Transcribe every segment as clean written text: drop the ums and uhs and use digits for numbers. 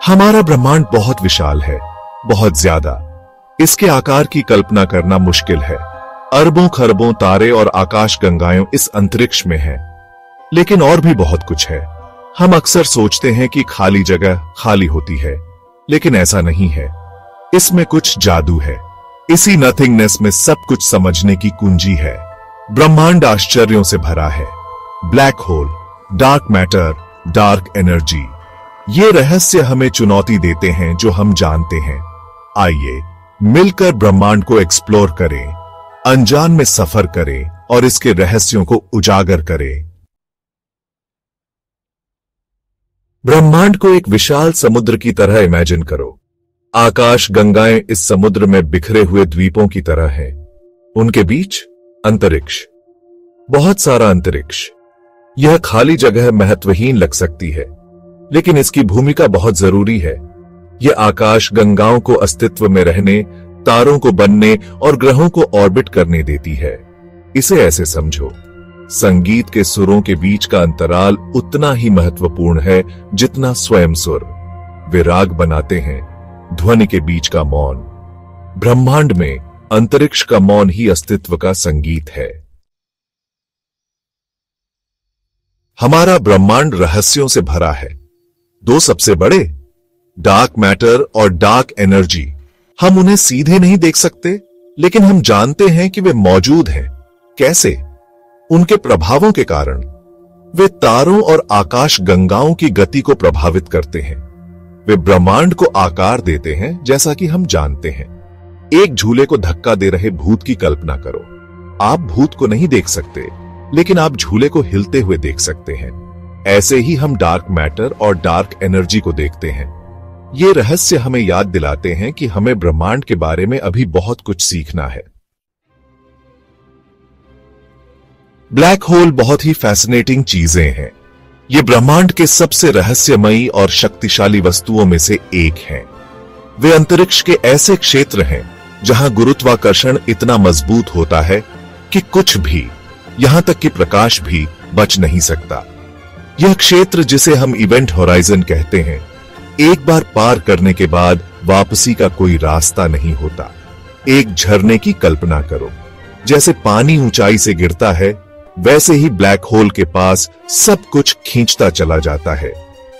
हमारा ब्रह्मांड बहुत विशाल है, बहुत ज्यादा। इसके आकार की कल्पना करना मुश्किल है। अरबों खरबों तारे और आकाश गंगाएं इस अंतरिक्ष में हैं। लेकिन और भी बहुत कुछ है। हम अक्सर सोचते हैं कि खाली जगह खाली होती है, लेकिन ऐसा नहीं है। इसमें कुछ जादू है। इसी नथिंगनेस में सब कुछ समझने की कुंजी है। ब्रह्मांड आश्चर्यों से भरा है। Black hole, dark matter, dark energy, ये रहस्य हमें चुनौती देते हैं जो हम जानते हैं। आइए मिलकर ब्रह्मांड को एक्सप्लोर करें, अनजान में सफर करें और इसके रहस्यों को उजागर करें। ब्रह्मांड को एक विशाल समुद्र की तरह इमेजिन करो। आकाश गंगाएं इस समुद्र में बिखरे हुए द्वीपों की तरह हैं। उनके बीच अंतरिक्ष, बहुत सारा अंतरिक्ष। यह खाली जगह महत्वहीन लग सकती है, लेकिन इसकी भूमिका बहुत जरूरी है। यह आकाश गंगाओं को अस्तित्व में रहने, तारों को बनने और ग्रहों को ऑर्बिट करने देती है। इसे ऐसे समझो, संगीत के सुरों के बीच का अंतराल उतना ही महत्वपूर्ण है जितना स्वयं सुर। वे राग बनाते हैं, ध्वनि के बीच का मौन। ब्रह्मांड में अंतरिक्ष का मौन ही अस्तित्व का संगीत है। हमारा ब्रह्मांड रहस्यों से भरा है। दो सबसे बड़े, डार्क मैटर और डार्क एनर्जी। हम उन्हें सीधे नहीं देख सकते, लेकिन हम जानते हैं कि वे मौजूद हैं। कैसे? उनके प्रभावों के कारण। वे तारों और आकाश गंगाओं की गति को प्रभावित करते हैं। वे ब्रह्मांड को आकार देते हैं, जैसा कि हम जानते हैं। एक झूले को धक्का दे रहे भूत की कल्पना करो। आप भूत को नहीं देख सकते, लेकिन आप झूले को हिलते हुए देख सकते हैं। ऐसे ही हम डार्क मैटर और डार्क एनर्जी को देखते हैं। ये रहस्य हमें याद दिलाते हैं कि हमें ब्रह्मांड के बारे में अभी बहुत कुछ सीखना है। ब्लैक होल बहुत ही फैसिनेटिंग चीजें हैं। ये ब्रह्मांड के सबसे रहस्यमयी और शक्तिशाली वस्तुओं में से एक हैं। वे अंतरिक्ष के ऐसे क्षेत्र हैं जहां गुरुत्वाकर्षण इतना मजबूत होता है कि कुछ भी, यहां तक कि प्रकाश भी, बच नहीं सकता। यह क्षेत्र, जिसे हम इवेंट होराइजन कहते हैं, एक बार पार करने के बाद वापसी का कोई रास्ता नहीं होता। एक झरने की कल्पना करो। जैसे पानी ऊंचाई से गिरता है, वैसे ही ब्लैक होल के पास सब कुछ खींचता चला जाता है।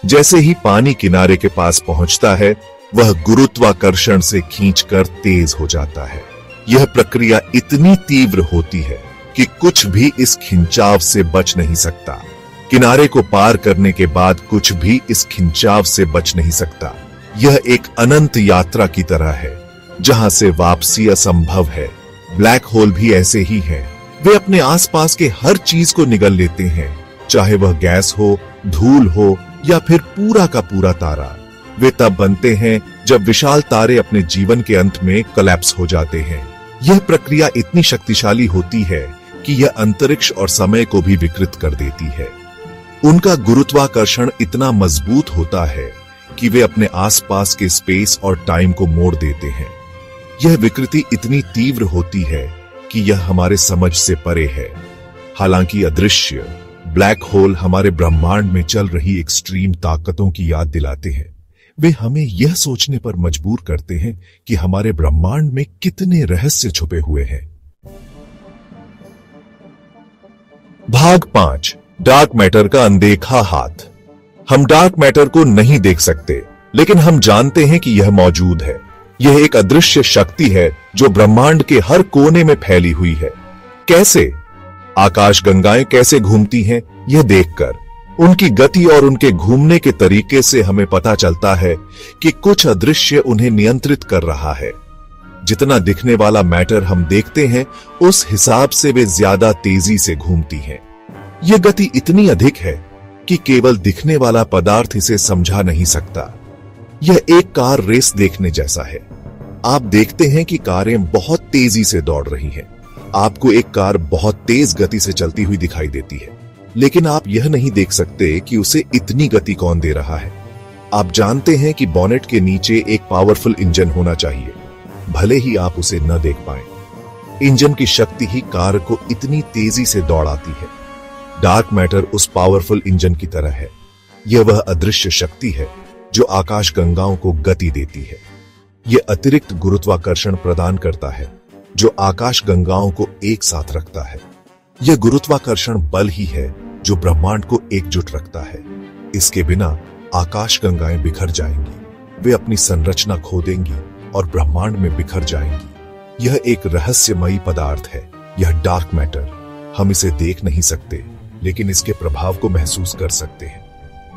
जैसे ही पानी किनारे के पास पहुंचता है, वह गुरुत्वाकर्षण से खींचकर तेज हो जाता है। यह प्रक्रिया इतनी तीव्र होती है कि कुछ भी इस खिंचाव से बच नहीं सकता। किनारे को पार करने के बाद कुछ भी इस खिंचाव से बच नहीं सकता। यह एक अनंत यात्रा की तरह है, जहां से वापसी असंभव है। ब्लैक होल भी ऐसे ही हैं। वे अपने आसपास के हर चीज को निगल लेते हैं, चाहे वह गैस हो, धूल हो या फिर पूरा का पूरा तारा। वे तब बनते हैं जब विशाल तारे अपने जीवन के अंत में कोलैप्स हो जाते हैं। यह प्रक्रिया इतनी शक्तिशाली होती है कि यह अंतरिक्ष और समय को भी विकृत कर देती है। उनका गुरुत्वाकर्षण इतना मजबूत होता है कि वे अपने आसपास के स्पेस और टाइम को मोड़ देते हैं। यह विकृति इतनी तीव्र होती है कि यह हमारे समझ से परे है। हालांकि अदृश्य ब्लैक होल हमारे ब्रह्मांड में चल रही एक्सट्रीम ताकतों की याद दिलाते हैं। वे हमें यह सोचने पर मजबूर करते हैं कि हमारे ब्रह्मांड में कितने रहस्य छुपे हुए हैं। भाग 5, डार्क मैटर का अनदेखा हाथ। हम डार्क मैटर को नहीं देख सकते, लेकिन हम जानते हैं कि यह मौजूद है। यह एक अदृश्य शक्ति है जो ब्रह्मांड के हर कोने में फैली हुई है। कैसे? आकाश गंगाएं कैसे घूमती हैं, यह देखकर, उनकी गति और उनके घूमने के तरीके से हमें पता चलता है कि कुछ अदृश्य उन्हें नियंत्रित कर रहा है। जितना दिखने वाला मैटर हम देखते हैं, उस हिसाब से वे ज्यादा तेजी से घूमती हैं। यह गति इतनी अधिक है कि केवल दिखने वाला पदार्थ इसे समझा नहीं सकता। यह एक कार रेस देखने जैसा है। आप देखते हैं कि कारें बहुत तेजी से दौड़ रही हैं। आपको एक कार बहुत तेज गति से चलती हुई दिखाई देती है, लेकिन आप यह नहीं देख सकते कि उसे इतनी गति कौन दे रहा है। आप जानते हैं कि बॉनेट के नीचे एक पावरफुल इंजन होना चाहिए, भले ही आप उसे न देख पाएं। इंजन की शक्ति ही कार को इतनी तेजी से दौड़ाती है। डार्क मैटर उस पावरफुल इंजन की तरह है। यह वह अदृश्य शक्ति है जो आकाश गंगाओं को गति देती है। यह अतिरिक्त गुरुत्वाकर्षण प्रदान करता है जो आकाश गंगाओं को एक साथ रखता है। यह गुरुत्वाकर्षण बल ही है जो ब्रह्मांड को एकजुट रखता है। इसके बिना आकाश गंगाएं बिखर जाएंगी, वे अपनी संरचना खो देंगी और ब्रह्मांड में बिखर जाएंगी। यह एक रहस्यमयी पदार्थ है, यह डार्क मैटर। हम इसे देख नहीं सकते, लेकिन इसके प्रभाव को महसूस कर सकते हैं।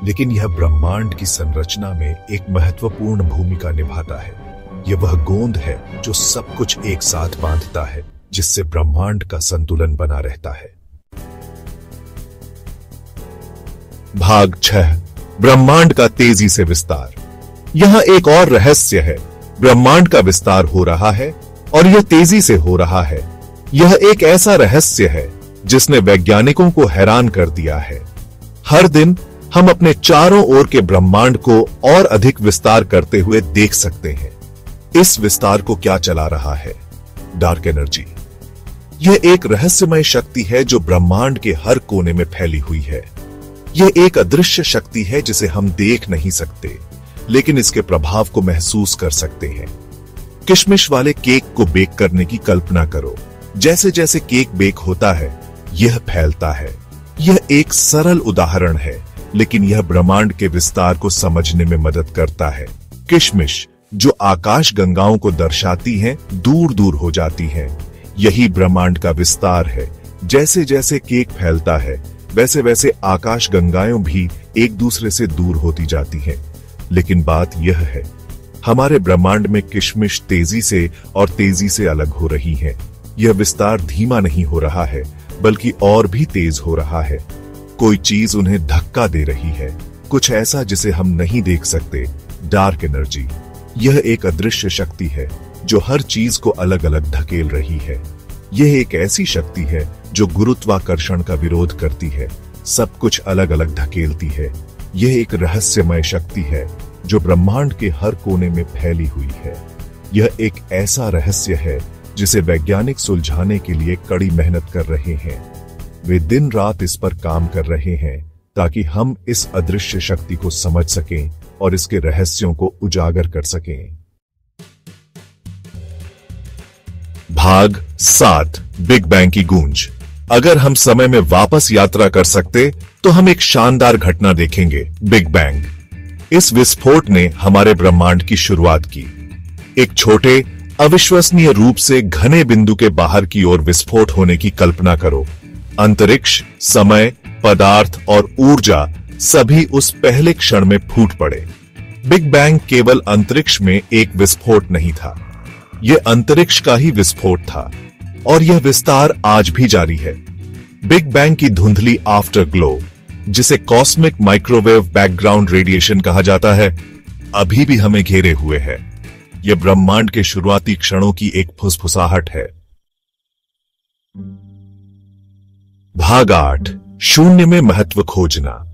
लेकिन यह ब्रह्मांड की संरचना में एक महत्वपूर्ण भूमिका निभाता है। यह वह गोंद है जो सब कुछ एक साथ बांधता है, जिससे ब्रह्मांड का संतुलन बना रहता है। भाग 6, ब्रह्मांड का तेजी से विस्तार। यहां एक और रहस्य है। ब्रह्मांड का विस्तार हो रहा है और यह तेजी से हो रहा है। यह एक ऐसा रहस्य है जिसने वैज्ञानिकों को हैरान कर दिया है। हर दिन हम अपने चारों ओर के ब्रह्मांड को और अधिक विस्तार करते हुए देख सकते हैं। इस विस्तार को क्या चला रहा है? Dark energy. यह एक रहस्यमय शक्ति है जो ब्रह्मांड के हर कोने में फैली हुई है। यह एक अदृश्य शक्ति है जिसे हम देख नहीं सकते, लेकिन इसके प्रभाव को महसूस कर सकते हैं। किशमिश वाले केक को बेक करने की कल्पना करो। जैसे जैसे केक बेक होता है, यह फैलता है। यह एक सरल उदाहरण है, लेकिन यह ब्रह्मांड के विस्तार को समझने में मदद करता है। किशमिश जो आकाश गंगाओं को दर्शाती हैं, दूर दूर हो जाती हैं। यही ब्रह्मांड का विस्तार है। जैसे जैसे केक फैलता है, वैसे वैसे आकाश गंगाएं भी एक दूसरे से दूर होती जाती हैं। लेकिन बात यह है, हमारे ब्रह्मांड में किशमिश तेजी से अलग हो रही हैं। यह विस्तार धीमा नहीं हो रहा है, बल्कि और भी तेज हो रहा है। कोई चीज उन्हें धक्का दे रही है, कुछ ऐसा जिसे हम नहीं देख सकते। Dark energy. यह एक अदृश्य शक्ति है जो हर चीज को अलग अलग धकेल रही है। यह एक ऐसी शक्ति है जो गुरुत्वाकर्षण का विरोध करती है, सब कुछ अलग अलग धकेलती है। यह एक रहस्यमय शक्ति है जो ब्रह्मांड के हर कोने में फैली हुई है। यह एक ऐसा रहस्य है जिसे वैज्ञानिक सुलझाने के लिए कड़ी मेहनत कर रहे हैं। वे दिन रात इस पर काम कर रहे हैं ताकि हम इस अदृश्य शक्ति को समझ सकें और इसके रहस्यों को उजागर कर सकें। भाग 7, बिग बैंग की गूंज। अगर हम समय में वापस यात्रा कर सकते तो हम एक शानदार घटना देखेंगे, बिग बैंग। इस विस्फोट ने हमारे ब्रह्मांड की शुरुआत की। एक छोटे अविश्वसनीय रूप से घने बिंदु के बाहर की ओर विस्फोट होने की कल्पना करो। अंतरिक्ष, समय, पदार्थ और ऊर्जा सभी उस पहले क्षण में फूट पड़े। बिग बैंग केवल अंतरिक्ष में एक विस्फोट नहीं था, यह अंतरिक्ष का ही विस्फोट था और यह विस्तार आज भी जारी है। बिग बैंग की धुंधली आफ्टर ग्लो, जिसे कॉस्मिक माइक्रोवेव बैकग्राउंड रेडिएशन कहा जाता है, अभी भी हमें घेरे हुए है। यह ब्रह्मांड के शुरुआती क्षणों की एक फुसफुसाहट है। भाग 8, शून्य में महत्व खोजना।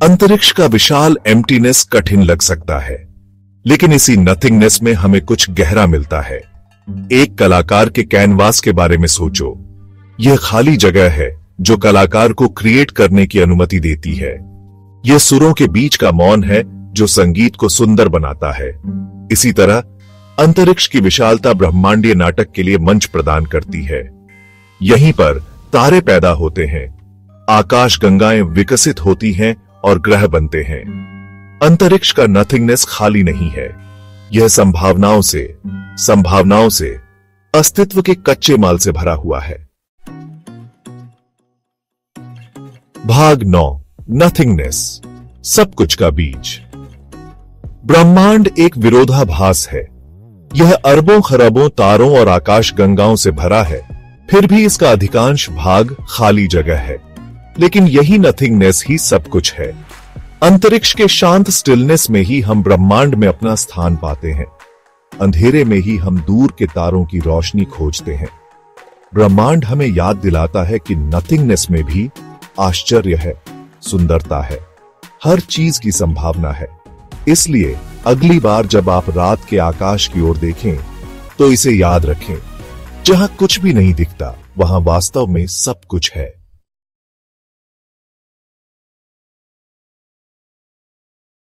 अंतरिक्ष का विशाल एम्प्टीनेस कठिन लग सकता है, लेकिन इसी नथिंगनेस में हमें कुछ गहरा मिलता है। एक कलाकार के कैनवास के बारे में सोचो। यह खाली जगह है जो कलाकार को क्रिएट करने की अनुमति देती है। यह सुरों के बीच का मौन है जो संगीत को सुंदर बनाता है। इसी तरह अंतरिक्ष की विशालता ब्रह्मांडीय नाटक के लिए मंच प्रदान करती है। यहीं पर तारे पैदा होते हैं, आकाश गंगाएं विकसित होती हैं और ग्रह बनते हैं। अंतरिक्ष का नथिंगनेस खाली नहीं है, यह संभावनाओं से अस्तित्व के कच्चे माल से भरा हुआ है। भाग 9, नथिंगनेस, सब कुछ का बीज। ब्रह्मांड एक विरोधाभास है। यह अरबों खरबों तारों और आकाश गंगाओं से भरा है, फिर भी इसका अधिकांश भाग खाली जगह है। लेकिन यही नथिंगनेस ही सब कुछ है। अंतरिक्ष के शांत स्टिलनेस में ही हम ब्रह्मांड में अपना स्थान पाते हैं। अंधेरे में ही हम दूर के तारों की रोशनी खोजते हैं। ब्रह्मांड हमें याद दिलाता है कि नथिंगनेस में भी आश्चर्य है, सुंदरता है, हर चीज की संभावना है। इसलिए अगली बार जब आप रात के आकाश की ओर देखें तो इसे याद रखें, जहां कुछ भी नहीं दिखता वहां वास्तव में सब कुछ है।